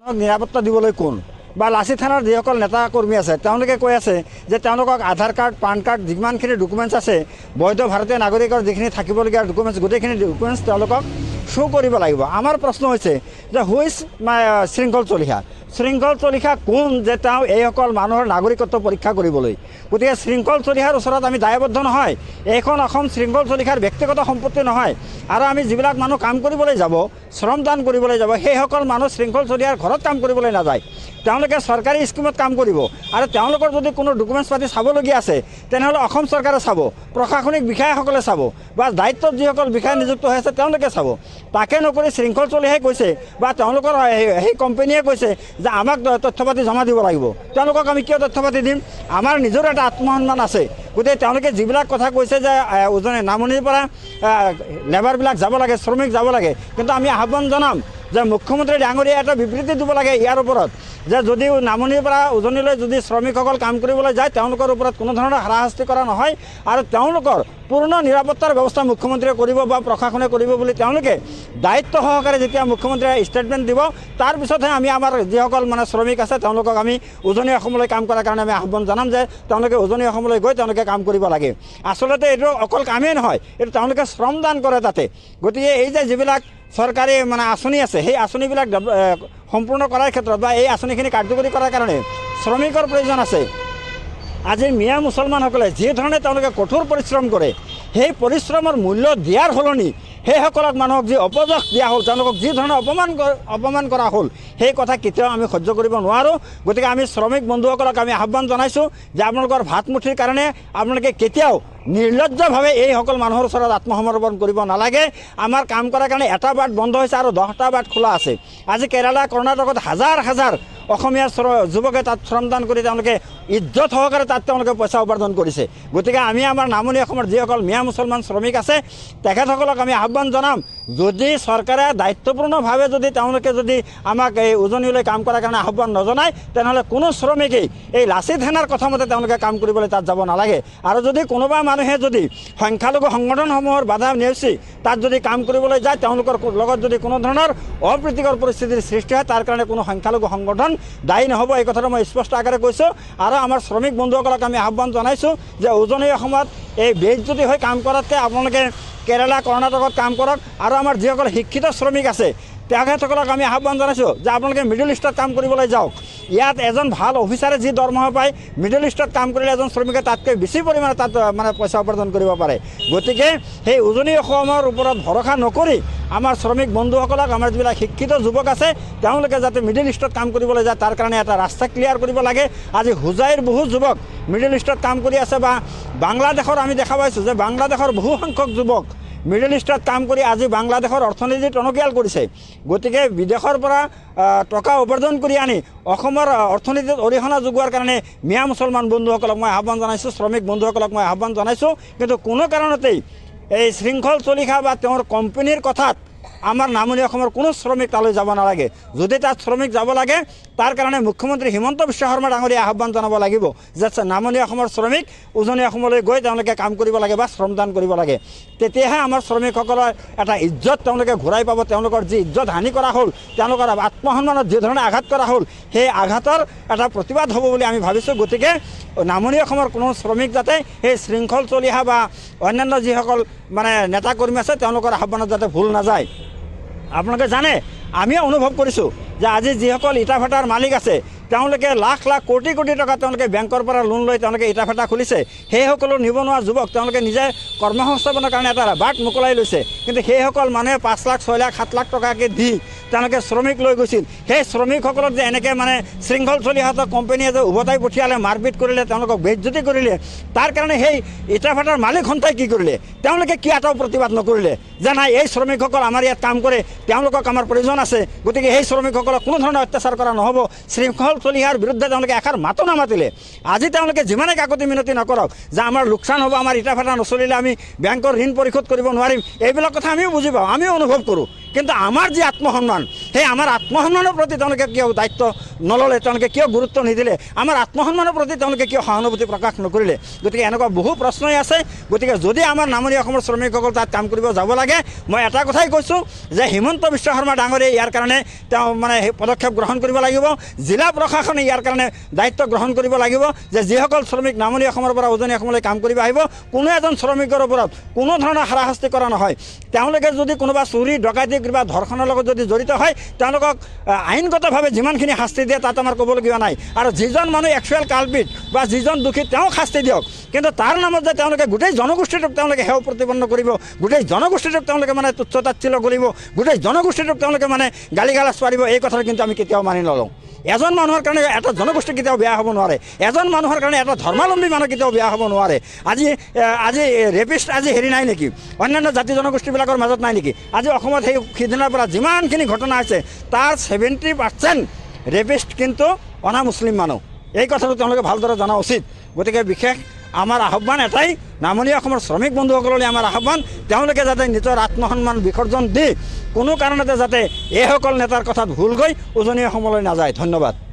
নিৰাপত্তা দিবলৈ কোন বা লাচি থানাৰ যিসকল নেতা কৰ্মী আছে তেওঁলোকে কৈ আছে যে তেওঁলোকক আধাৰ কাৰ্ড পান কাৰ্ড যিমানখিনি ডকুমেণ্টছ আছে বৈধ ভাৰতীয় নাগৰিকৰ যিখিনি থাকিবলগীয়া ডকুমেণ্টছ গোটেইখিনি ডকুমেণ্টছ তেওঁলোকক শ্ব' কৰিব লাগিব। আমাৰ প্ৰশ্ন হৈছে যে হুইচ শৃংখল চলিহা কোন যে তেওঁ এইসকল মানুহৰ নাগৰিকত্ব পৰীক্ষা কৰিবলৈ। গতিকে শৃংখল চলিহাৰ ওচৰত আমি দায়বদ্ধ নহয়। এইখন অসম শৃংখল চলিহাৰ ব্যক্তিগত সম্পত্তি নহয়। আৰু আমি যিবিলাক মানুহ কাম কৰিবলৈ যাব শ্ৰমদান কৰিবলৈ যাব সেইসকল মানুহ শৃংখল চলিহাৰ ঘৰত কাম কৰিবলৈ নাযায়। তেওঁলোকে চৰকাৰী স্কিমত কাম কৰিব আৰু তেওঁলোকৰ যদি কোনো ডকুমেণ্টছ পাতি চাবলগীয়া আছে তেনেহ'লে অসম চৰকাৰে চাব, প্ৰশাসনিক বিষয়াসকলে চাব বা দায়িত্বত যিসকল বিষয়া নিযুক্ত হৈ আছে তেওঁলোকে চাব। তাকে নকৰি শৃংখল চলিহাই কৈছে বা তেওঁলোকৰ সেই কোম্পানীয়ে কৈছে যে আমাক তথ্য পাতি জমা দিব লাগিব। তেওঁলোকক আমি কিয় তথ্য পাতি দিম? আমাৰ নিজৰ এটা আত্মসন্মান আছে। গতিকে তেওঁলোকে যিবিলাক কথা কৈছে যে উজনি নামনিৰ পৰা লেবাৰবিলাক যাব লাগে, শ্ৰমিক যাব লাগে, কিন্তু আমি আহ্বান জনাম যে মুখ্যমন্ত্ৰী ডাঙৰীয়া এটা বিবৃতি দিব লাগে ইয়াৰ ওপৰত যে যদি নামনিৰ পৰা উজনিলৈ যদি শ্ৰমিকসকল কাম কৰিবলৈ যায় তেওঁলোকৰ ওপৰত কোনো ধৰণৰ হাৰাশাস্তি কৰা নহয় আৰু তেওঁলোকৰ পূৰ্ণ নিৰাপত্তাৰ ব্যৱস্থা মুখ্যমন্ত্ৰীয়ে কৰিব বা প্ৰশাসনে কৰিব বুলি তেওঁলোকে দায়িত্ব সহকাৰে যেতিয়া মুখ্যমন্ত্ৰীয়ে ষ্টেটমেণ্ট দিব তাৰপিছতহে আমি আমাৰ যিসকল শ্ৰমিক আছে তেওঁলোকক আমি উজনি অসমলৈ কাম কৰাৰ কাৰণে আমি আহ্বান জনাম যে তেওঁলোকে উজনি অসমলৈ গৈ তেওঁলোকে কাম কৰিব লাগে। আচলতে এইটো অকল কামেই নহয়, এইটো তেওঁলোকে শ্ৰমদান কৰে তাতে। গতিকে এই যে যিবিলাক চৰকাৰী আঁচনি আছে সেই আঁচনিবিলাক সম্পূৰ্ণ কৰাৰ ক্ষেত্ৰত বা এই আঁচনিখিনি কাৰ্যকৰী কৰাৰ কাৰণে শ্ৰমিকৰ প্ৰয়োজন আছে। আজি মিয়া মুছলমানসকলে যি ধৰণে তেওঁলোকে কঠোৰ পৰিশ্ৰম কৰে সেই পৰিশ্ৰমৰ মূল্য দিয়াৰ সলনি সেইসকলক মানুহক যি অপযশ দিয়া হ'ল, তেওঁলোকক যি ধৰণে অপমান কৰা হ'ল সেই কথা কেতিয়াও আমি সহ্য কৰিব নোৱাৰোঁ। গতিকে আমি শ্ৰমিক বন্ধুসকলক আমি আহ্বান জনাইছোঁ যে আপোনালোকৰ ভাতমুঠিৰ কাৰণে আপোনালোকে কেতিয়াও নিৰ্লজ্জভাৱে এইসকল মানুহৰ ওচৰত আত্মসমৰ্পণ কৰিব নালাগে। আমাৰ কাম কৰাৰ কাৰণে এটা বাট বন্ধ হৈছে আৰু 10টা বাট খোলা আছে। আজি কেৰালা কৰ্ণাটকত হাজাৰ হাজাৰ অসমীয়া যুৱকে তাত শ্ৰমদান কৰি তেওঁলোকে ইজ্জত সহকাৰে তাত তেওঁলোকে পইচা উপাৰ্জন কৰিছে। গতিকে আমি আমাৰ নামনি অসমৰ যিসকল মিয়া মুছলমান শ্ৰমিক আছে তেখেতসকলক আমি আহ্বান জনাম, যদি চৰকাৰে দায়িত্বপূৰ্ণভাৱে যদি তেওঁলোকে যদি আমাক এই উজনিলৈ কাম কৰাৰ কাৰণে আহ্বান নজনায় তেনেহ'লে কোনো শ্ৰমিকেই এই লাচি থানাৰ কথামতে তেওঁলোকে কাম কৰিবলৈ তাত যাব নালাগে। আৰু যদি কোনোবা মানুহে যদি সংখ্যালঘু সংগঠনসমূহৰ বাধা নেওচি তাত যদি কাম কৰিবলৈ যায় তেওঁলোকৰ লগত যদি কোনো ধৰণৰ অপ্ৰীতিকৰ পৰিস্থিতিৰ সৃষ্টি হয় তাৰ কাৰণে কোনো সংখ্যালঘু সংগঠন দায়ী নহ'ব। এই কথাটো মই স্পষ্ট আকাৰে কৈছোঁ। আৰু আমাৰ শ্ৰমিক বন্ধুসকলক আমি আহ্বান জনাইছোঁ যে উজনি অসমত এই বেইজ্জতি হৈ কাম কৰাতকৈ আপোনালোকে কেৰালা কৰ্ণাটকত কাম কৰক। আৰু আমাৰ যিসকল শিক্ষিত শ্ৰমিক আছে তেখেতসকলক আমি আহ্বান জনাইছোঁ যে আপোনালোকে মিডল ইষ্টত কাম কৰিবলৈ যাওক। ইয়াত এজন ভাল অফিচাৰে যি দৰমহা পায় মিডল ইষ্টত কাম কৰিলে এজন শ্ৰমিকে তাতকৈ বেছি পৰিমাণে তাত পইচা উপাৰ্জন কৰিব পাৰে। গতিকে সেই উজনি অসমৰ ওপৰত ভৰসা নকৰি আমাৰ শ্ৰমিক বন্ধুসকলক আমাৰ যিবিলাক শিক্ষিত যুৱক আছে তেওঁলোকে যাতে মিডল ইষ্টত কাম কৰিবলৈ যায় তাৰ কাৰণে এটা ৰাস্তা ক্লিয়াৰ কৰিব লাগে। আজি হোজাইৰ বহু যুৱক মিডল ইষ্টত কাম কৰি আছে বা বাংলাদেশৰ আমি দেখা পাইছোঁ যে বাংলাদেশৰ বহু সংখ্যক যুৱক মিডল ইষ্টত কাম কৰি আজি বাংলাদেশৰ অৰ্থনীতি টনকিয়াল কৰিছে। গতিকে বিদেশৰ পৰা টকা উপাৰ্জন কৰি আনি অসমৰ অৰ্থনীতিত অৰিহণা যোগোৱাৰ কাৰণে মিয়া মুছলমান বন্ধুসকলক মই আহ্বান জনাইছোঁ, শ্ৰমিক বন্ধুসকলক মই আহ্বান জনাইছোঁ। কিন্তু কোনো কাৰণতেই এই শৃংখল চলিহা বা তেওঁৰ কোম্পানীৰ কথাত আমাৰ নামনি অসমৰ কোনো শ্ৰমিক তালৈ যাব নালাগে। যদি তাত শ্ৰমিক যাব লাগে তাৰ কাৰণে মুখ্যমন্ত্ৰী হিমন্ত বিশ্ব শৰ্মা ডাঙৰীয়া আহ্বান জনাব লাগিব যে নামনি অসমৰ শ্ৰমিক উজনি অসমলৈ গৈ তেওঁলোকে কাম কৰিব লাগে বা শ্ৰমদান কৰিব লাগে। তেতিয়াহে আমাৰ শ্ৰমিকসকলৰ এটা ইজ্জত তেওঁলোকে ঘূৰাই পাব। তেওঁলোকৰ যি ইজ্জত হানি কৰা হ'ল, তেওঁলোকৰ আত্মসন্মানত যি ধৰণে আঘাত কৰা হ'ল সেই আঘাতৰ এটা প্ৰতিবাদ হ'ব বুলি আমি ভাবিছোঁ। গতিকে নামনি অসমৰ কোনো শ্ৰমিক যাতে সেই শৃংখল চলিহা বা অন্যান্য যিসকল নেতা কৰ্মী আছে তেওঁলোকৰ আহ্বানত যাতে ভুল নাযায়। আপোনালোকে জানে আমিও অনুভৱ কৰিছোঁ যে আজি যিসকল ইটা ভাটাৰ মালিক আছে তেওঁলোকে লাখ লাখ কোটি কোটি টকা তেওঁলোকে বেংকৰ পৰা লোন লৈ তেওঁলোকে ইটা ভাটা খুলিছে। সেইসকলো নিবনুৱা যুৱক তেওঁলোকে নিজে কৰ্মসংস্থাপনৰ কাৰণে এটা বাট মোকলাই লৈছে। কিন্তু সেইসকল মানুহে 5 লাখ 6 লাখ 7 লাখ টকাকৈ দি তেওঁলোকে শ্ৰমিক লৈ গৈছিল। সেই শ্ৰমিকসকলক যে এনেকৈ শৃংখল চলিহাতৰ কোম্পানীয়ে যে উভতাই পঠিয়ালে, মাৰপিট কৰিলে, তেওঁলোকক বেইজ্জতি কৰিলে, তাৰ কাৰণে সেই ইটা ভাটাৰ মালিক সন্থাই কি কৰিলে? তেওঁলোকে কি এটাও প্ৰতিবাদ নকৰিলে যে নাই এই শ্ৰমিকসকল আমাৰ ইয়াত কাম কৰে, তেওঁলোকক আমাৰ প্ৰয়োজন আছে, গতিকে সেই শ্ৰমিকসকলক কোনো ধৰণৰ অত্যাচাৰ কৰা নহ'ব। শৃংখল চলিহাৰ বিৰুদ্ধে তেওঁলোকে এষাৰ মাতো নামাতিলে। আজি তেওঁলোকে যিমানে কাকতি মিনতি নকৰক যে আমাৰ লোকচান হ'ব, আমাৰ ইটা ভাটা নচলিলে আমি বেংকৰ ঋণ পৰিশোধ কৰিব নোৱাৰিম, এইবিলাক কথা আমিও বুজি পাওঁ, আমিও অনুভৱ কৰোঁ। কিন্তু আমাৰ যি আত্মসন্মান সেই আমাৰ আত্মসন্মানৰ প্ৰতি তেওঁলোকে কিয় দায়িত্ব নল'লে, তেওঁলোকে কিয় গুৰুত্ব নিদিলে, আমাৰ আত্মসন্মানৰ প্ৰতি তেওঁলোকে কিয় সহানুভূতি প্ৰকাশ নকৰিলে। গতিকে এনেকুৱা বহু প্ৰশ্নই আছে। গতিকে যদি আমাৰ নামনি অসমৰ শ্ৰমিকসকল তাত কাম কৰিব যাব লাগে, মই এটা কথাই কৈছোঁ যে হিমন্ত বিশ্ব শৰ্মা ডাঙৰীয়াই ইয়াৰ কাৰণে তেওঁ মানে পদক্ষেপ গ্ৰহণ কৰিব লাগিব। জিলা প্ৰশাসনে ইয়াৰ কাৰণে দায়িত্ব গ্ৰহণ কৰিব লাগিব যে যিসকল শ্ৰমিক নামনি অসমৰ পৰা উজনি অসমলৈ কাম কৰিব আহিব, কোনো এজন শ্ৰমিকৰ ওপৰত কোনো ধৰণৰ হাৰাশাস্তি কৰা নহয়। তেওঁলোকে যদি কোনোবা চুৰি ডকাইতি কিবা ধৰ্ষণৰ লগত যদি জড়িত হয়, তেওঁলোকক আইনগতভাৱে যিমানখিনি শাস্তি দিয়ে তাত আমাৰ ক'বলগীয়া নাই। আৰু যিজন মানুহ একচুৱেল কালপিট বা যিজন দোষী তেওঁক শাস্তি দিয়ক, কিন্তু তাৰ নামত যে তেওঁলোকে গোটেই জনগোষ্ঠীটোক তেওঁলোকে সেৱা প্ৰতিপন্ন কৰিব, গোটেই জনগোষ্ঠীটোক তেওঁলোকে মানে তুচ্ছ তাচ্ছিল্য কৰিব, গোটেই জনগোষ্ঠীটোক তেওঁলোকে মানে গালি গালাজ পাৰিব, এই কথাটো কিন্তু আমি কেতিয়াও মানি নলওঁ। এজন মানুহৰ কাৰণে এটা জনগোষ্ঠী কেতিয়াও বেয়া হ'ব নোৱাৰে, এজন মানুহৰ কাৰণে এটা ধৰ্মাৱলম্বী মানুহ কেতিয়াও বেয়া হ'ব নোৱাৰে। আজি ৰেপিষ্ট আজি হেৰি নাই নেকি, অন্যান্য জাতি জনগোষ্ঠীবিলাকৰ মাজত নাই নেকি? আজি অসমত সেই সিদিনাৰ পৰা যিমানখিনি ঘটনা আছে তাৰ 70% ৰেপিষ্ট কিন্তু অনা মুছলিম মানুহ। এই কথাটো তেওঁলোকে ভালদৰে জনা উচিত। গতিকে বিশেষ আমাৰ আহ্বান এটাই, নামনি অসমৰ শ্ৰমিক বন্ধুসকললৈ আমাৰ আহ্বান, তেওঁলোকে যাতে নিজৰ আত্মসন্মান বিসৰ্জন দি কোনো কাৰণতে যাতে এইসকল নেতাৰ কথাত ভুল গৈ উজনি অসমলৈ নাযায়। ধন্যবাদ।